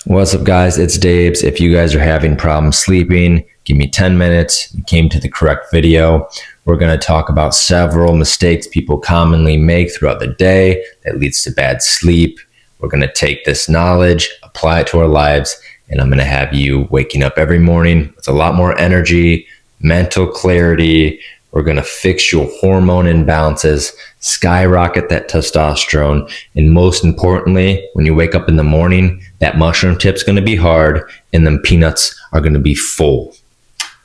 What's up, guys? It's Dabes. If you guys are having problems sleeping, give me 10 minutes. You came to the correct video. We're going to talk about several mistakes people commonly make throughout the day that leads to bad sleep. We're going to take this knowledge, apply it to our lives, and I'm going to have you waking up every morning with a lot more energy, mental clarity. We're going to fix your hormone imbalances, skyrocket that testosterone, and most importantly, when you wake up in the morning, that mushroom tip's going to be hard and them peanuts are going to be full.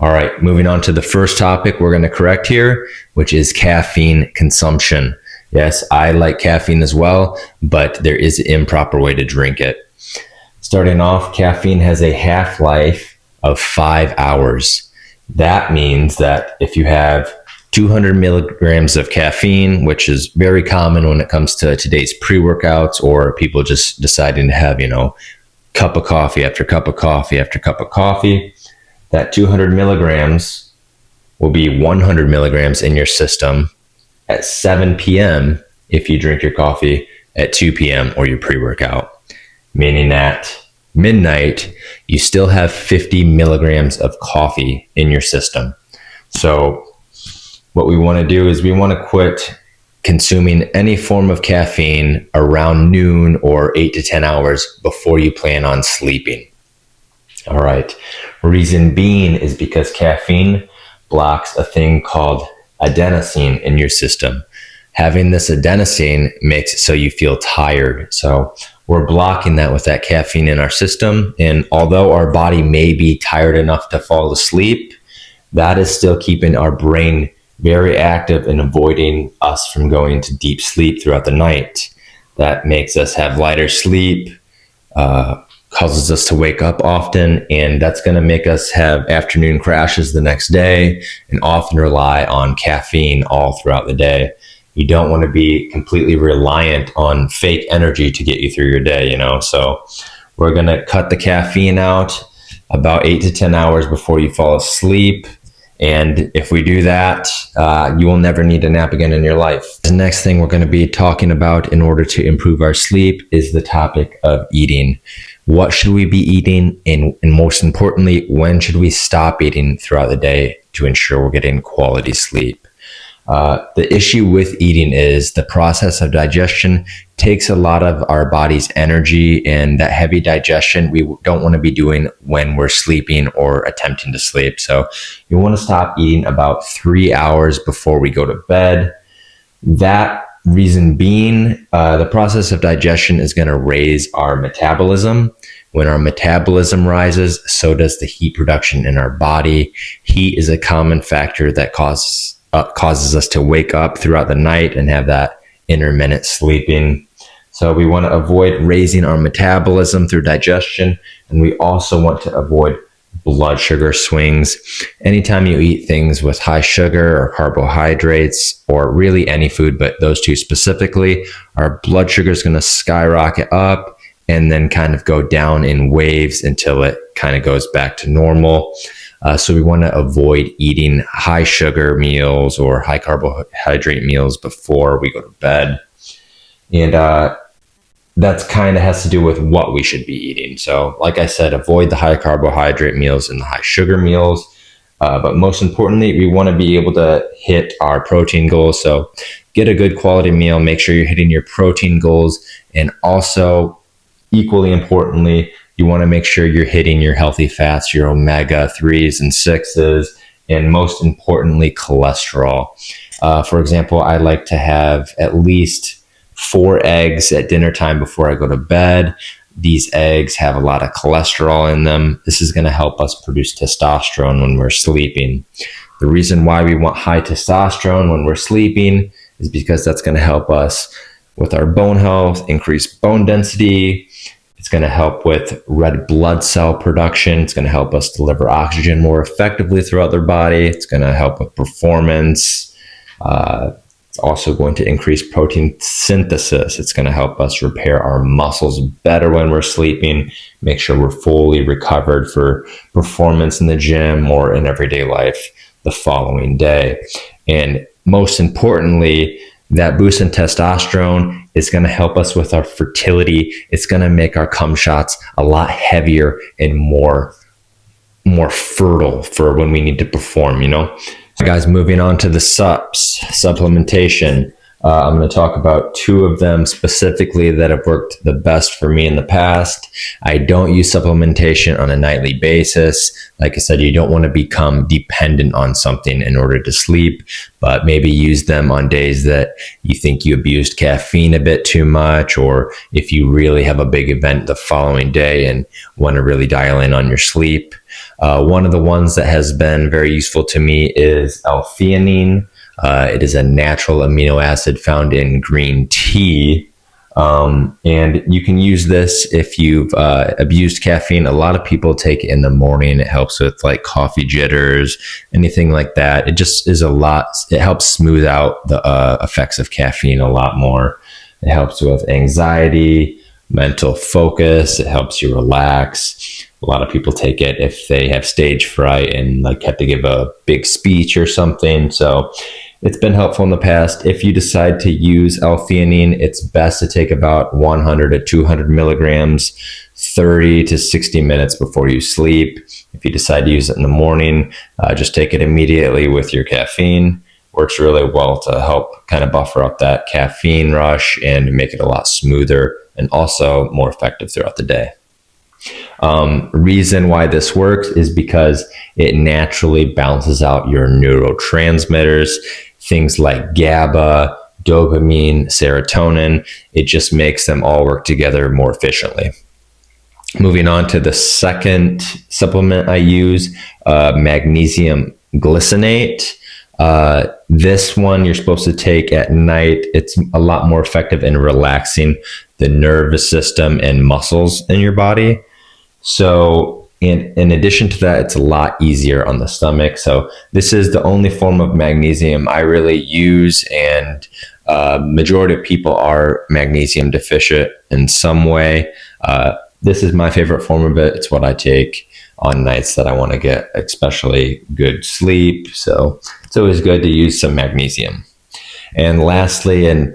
All right, moving on to the first topic we're going to correct here, which is caffeine consumption. Yes, I like caffeine as well, but there is an improper way to drink it. Starting off, caffeine has a half-life of 5 hours. That means that if you have 200 milligrams of caffeine, which is very common when it comes to today's pre-workouts or people just deciding to have, cup of coffee after cup of coffee after cup of coffee, that 200 milligrams will be 100 milligrams in your system at 7 p.m. if you drink your coffee at 2 p.m. or your pre-workout, meaning that midnight, you still have 50 milligrams of coffee in your system. So what we want to do is we want to quit consuming any form of caffeine around noon or 8 to 10 hours before you plan on sleeping. All right. Reason being is because caffeine blocks a thing called adenosine in your system. Having this adenosine makes it so you feel tired. So we're blocking that with that caffeine in our system. And although our body may be tired enough to fall asleep, that is still keeping our brain very active and avoiding us from going to deep sleep throughout the night. That makes us have lighter sleep, causes us to wake up often, and that's going to make us have afternoon crashes the next day and often rely on caffeine all throughout the day. You don't want to be completely reliant on fake energy to get you through your day, So we're going to cut the caffeine out about 8 to 10 hours before you fall asleep. And if we do that, you will never need a nap again in your life. The next thing we're going to be talking about in order to improve our sleep is the topic of eating. What should we be eating? And most importantly, when should we stop eating throughout the day to ensure we're getting quality sleep? The issue with eating is the process of digestion takes a lot of our body's energy, and that heavy digestion we don't want to be doing when we're sleeping or attempting to sleep. So you want to stop eating about 3 hours before we go to bed. That reason being, the process of digestion is going to raise our metabolism. When our metabolism rises, so does the heat production in our body. Heat is a common factor that causes us to wake up throughout the night and have that intermittent sleeping. So we want to avoid raising our metabolism through digestion, and we also want to avoid blood sugar swings. Anytime you eat things with high sugar or carbohydrates, or really any food, but those two specifically, our blood sugar is going to skyrocket up and then kind of go down in waves until it kind of goes back to normal. So we want to avoid eating high sugar meals or high carbohydrate meals before we go to bed. And that's kind of has to do with what we should be eating. So like I said, avoid the high carbohydrate meals and the high sugar meals. But most importantly, we want to be able to hit our protein goals. So get a good quality meal, make sure you're hitting your protein goals. And also, equally importantly, you want to make sure you're hitting your healthy fats, your omega-3s and 6s, and most importantly, cholesterol. For example, I like to have at least 4 eggs at dinner time before I go to bed. These eggs have a lot of cholesterol in them. This is going to help us produce testosterone when we're sleeping. The reason why we want high testosterone when we're sleeping is because that's going to help us with our bone health, increase bone density. It's going to help with red blood cell production. It's going to help us deliver oxygen more effectively throughout their body. It's going to help with performance. It's also going to increase protein synthesis. It's going to help us repair our muscles better when we're sleeping, make sure we're fully recovered for performance in the gym or in everyday life the following day. And most importantly, That boost in testosterone is going to help us with our fertility. It's going to make our cum shots a lot heavier and more fertile for when we need to perform, So guys, moving on to the supplementation. I'm going to talk about two of them specifically that have worked the best for me in the past. I don't use supplementation on a nightly basis. Like I said, you don't want to become dependent on something in order to sleep, but maybe use them on days that you think you abused caffeine a bit too much, or if you really have a big event the following day and want to really dial in on your sleep. One of the ones that has been very useful to me is L-theanine. It is a natural amino acid found in green tea. And you can use this if you've abused caffeine. A lot of people take it in the morning. It helps with like coffee jitters, anything like that. It just is it helps smooth out the effects of caffeine a lot more. It helps with anxiety, mental focus. It helps you relax. A lot of people take it if they have stage fright and like have to give a big speech or something. So it's been helpful in the past. If you decide to use L-theanine, it's best to take about 100 to 200 milligrams 30 to 60 minutes before you sleep. If you decide to use it in the morning, just take it immediately with your caffeine. Works really well to help kind of buffer up that caffeine rush and make it a lot smoother and also more effective throughout the day. Reason why this works is because it naturally balances out your neurotransmitters, things like GABA, dopamine, serotonin. It just makes them all work together more efficiently. Moving on to the second supplement I use, magnesium glycinate. This one you're supposed to take at night. It's a lot more effective in relaxing the nervous system and muscles in your body. So in addition to that, it's a lot easier on the stomach. So this is the only form of magnesium I really use, and majority of people are magnesium deficient in some way. This is my favorite form of it. It's what I take on nights that I want to get especially good sleep. So it's always good to use some magnesium. And lastly, and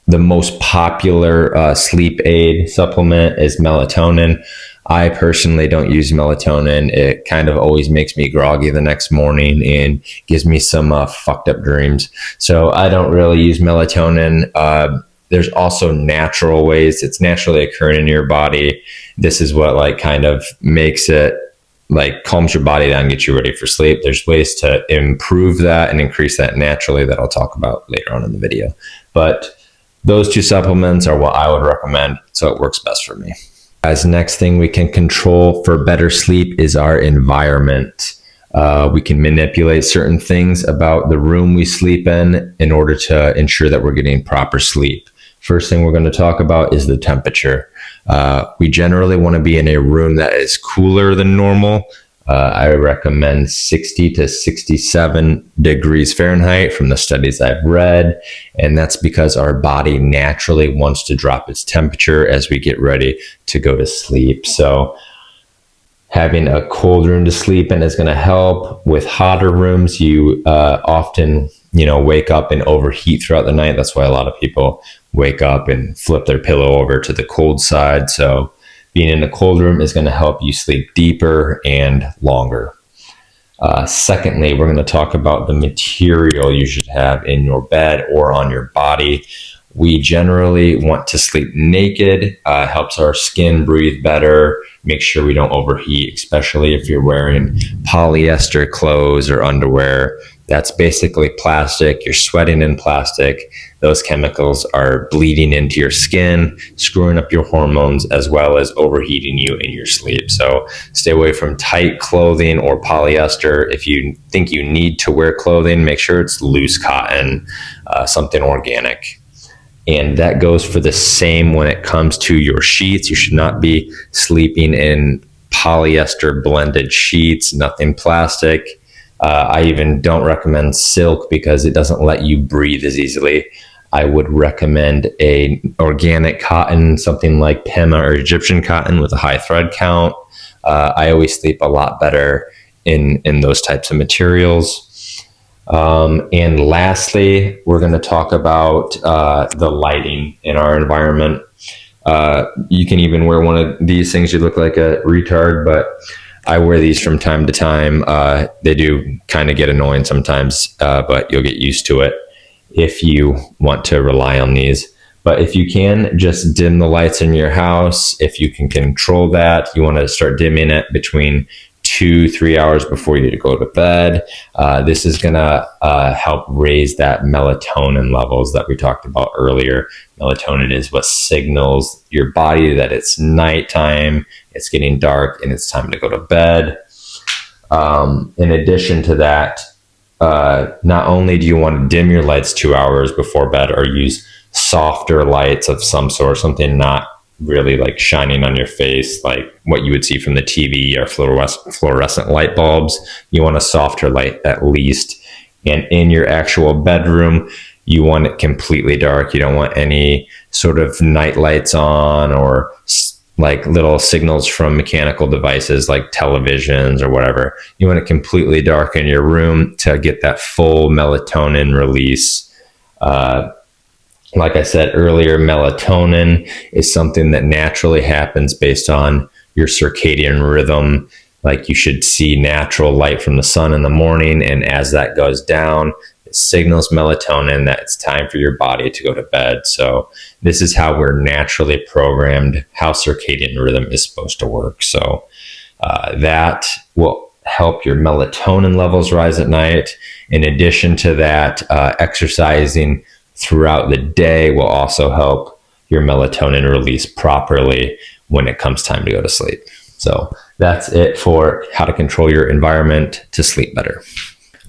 the most popular sleep aid supplement is melatonin. I personally don't use melatonin. It kind of always makes me groggy the next morning and gives me some fucked up dreams. So I don't really use melatonin. There's also natural ways. It's naturally occurring in your body. This is what like kind of makes it like calms your body down, gets you ready for sleep. There's ways to improve that and increase that naturally that I'll talk about later on in the video. But those two supplements are what I would recommend. So it works best for me. Guys, next thing we can control for better sleep is our environment. We can manipulate certain things about the room we sleep in order to ensure that we're getting proper sleep. First thing we're going to talk about is the temperature. We generally want to be in a room that is cooler than normal. I recommend 60 to 67 degrees Fahrenheit from the studies I've read. And that's because our body naturally wants to drop its temperature as we get ready to go to sleep. So having a cold room to sleep in is going to help. With hotter rooms, you often, wake up and overheat throughout the night. That's why a lot of people wake up and flip their pillow over to the cold side. So being in a cold room is going to help you sleep deeper and longer. Secondly, we're going to talk about the material you should have in your bed or on your body. We generally want to sleep naked. Helps our skin breathe better. Make sure we don't overheat, especially if you're wearing polyester clothes or underwear. That's basically plastic. You're sweating in plastic. Those chemicals are bleeding into your skin, screwing up your hormones, as well as overheating you in your sleep. So stay away from tight clothing or polyester. If you think you need to wear clothing, make sure it's loose cotton, something organic. And that goes for the same when it comes to your sheets. You should not be sleeping in polyester blended sheets, nothing plastic. I even don't recommend silk because it doesn't let you breathe as easily. I would recommend a organic cotton, something like Pima or Egyptian cotton with a high thread count. I always sleep a lot better in those types of materials. And lastly, we're going to talk about the lighting in our environment. You can even wear one of these things. You look like a retard, but I wear these from time to time. They do kind of get annoying sometimes, but you'll get used to it if you want to rely on these. But if you can, just dim the lights in your house. If you can control that, you want to start dimming it between 2-3 hours before you go to bed. This is going to help raise that melatonin levels that we talked about earlier. Melatonin is what signals your body that it's nighttime, it's getting dark, and it's time to go to bed. In addition to that, not only do you want to dim your lights 2 hours before bed or use softer lights of some sort, something not really like shining on your face, like what you would see from the TV or fluorescent light bulbs. You want a softer light at least. And in your actual bedroom, you want it completely dark. You don't want any sort of night lights on or like little signals from mechanical devices like televisions or whatever. You want it completely dark in your room to get that full melatonin release. Like I said earlier, melatonin is something that naturally happens based on your circadian rhythm. Like you should see natural light from the sun in the morning, and as that goes down, it signals melatonin that it's time for your body to go to bed. So this is how we're naturally programmed, how circadian rhythm is supposed to work. So that will help your melatonin levels rise at night. In addition to that, exercising throughout the day will also help your melatonin release properly when it comes time to go to sleep. So that's it for how to control your environment to sleep better.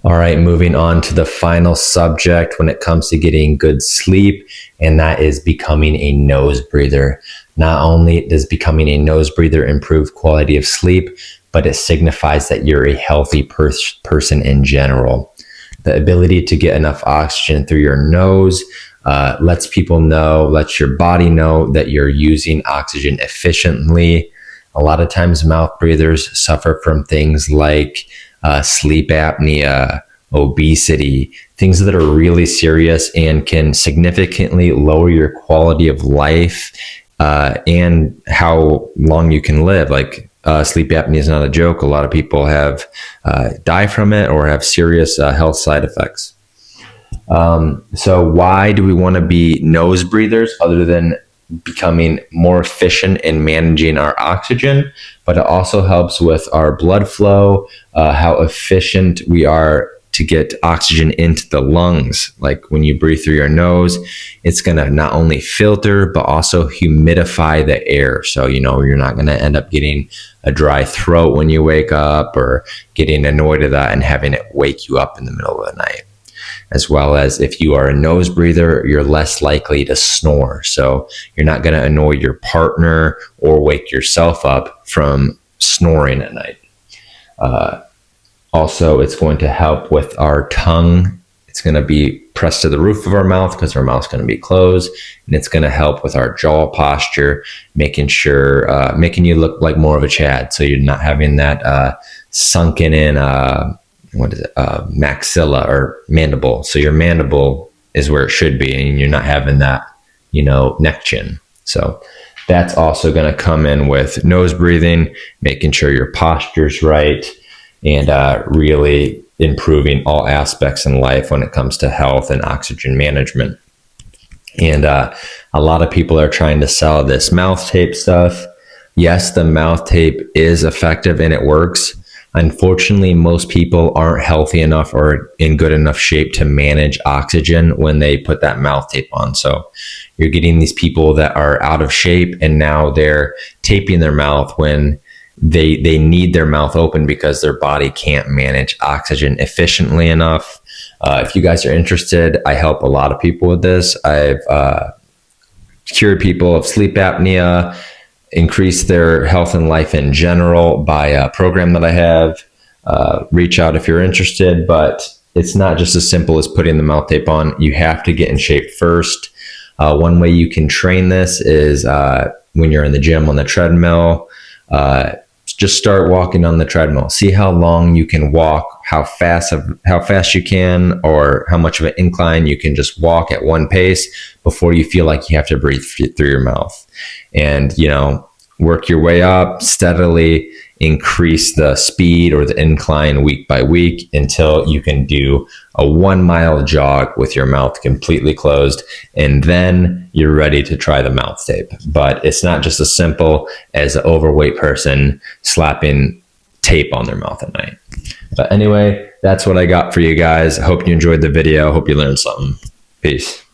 All right, moving on to the final subject when it comes to getting good sleep, and that is becoming a nose breather. Not only does becoming a nose breather improve quality of sleep, but it signifies that you're a healthy person in general. The ability to get enough oxygen through your nose lets your body know that you're using oxygen efficiently. A lot of times mouth breathers suffer from things like sleep apnea, obesity, things that are really serious and can significantly lower your quality of life and how long you can live. Like sleep apnea is not a joke. A lot of people have die from it or have serious health side effects. So why do we want to be nose breathers other than becoming more efficient in managing our oxygen? But it also helps with our blood flow, how efficient we are to get oxygen into the lungs. Like when you breathe through your nose, it's going to not only filter, but also humidify the air. So, you're not going to end up getting a dry throat when you wake up or getting annoyed at that and having it wake you up in the middle of the night. As well as if you are a nose breather, you're less likely to snore. So you're not going to annoy your partner or wake yourself up from snoring at night. Also, it's going to help with our tongue. It's going to be pressed to the roof of our mouth because our mouth's going to be closed. And it's going to help with our jaw posture, making you look like more of a Chad. So you're not having that sunken in maxilla or mandible. So your mandible is where it should be, and you're not having that, neck chin. So that's also going to come in with nose breathing, making sure your posture's right, and really improving all aspects in life when it comes to health and oxygen management. And a lot of people are trying to sell this mouth tape stuff. Yes, the mouth tape is effective and it works. Unfortunately, most people aren't healthy enough or in good enough shape to manage oxygen when they put that mouth tape on. So you're getting these people that are out of shape and now they're taping their mouth when they need their mouth open because their body can't manage oxygen efficiently enough. If you guys are interested, I help a lot of people with this. I've cured people of sleep apnea, increase their health and life in general by a program that I have. Reach out if you're interested, but it's not just as simple as putting the mouth tape on. You have to get in shape first. One way you can train this is when you're in the gym on the treadmill, just start walking on the treadmill. See how long you can walk, how fast you can, or how much of an incline you can just walk at one pace before you feel like you have to breathe through your mouth. And, work your way up, steadily increase the speed or the incline week by week until you can do a 1 mile jog with your mouth completely closed. And then you're ready to try the mouth tape. But it's not just as simple as an overweight person slapping tape on their mouth at night. But anyway, that's what I got for you guys. I hope you enjoyed the video. Hope you learned something. Peace.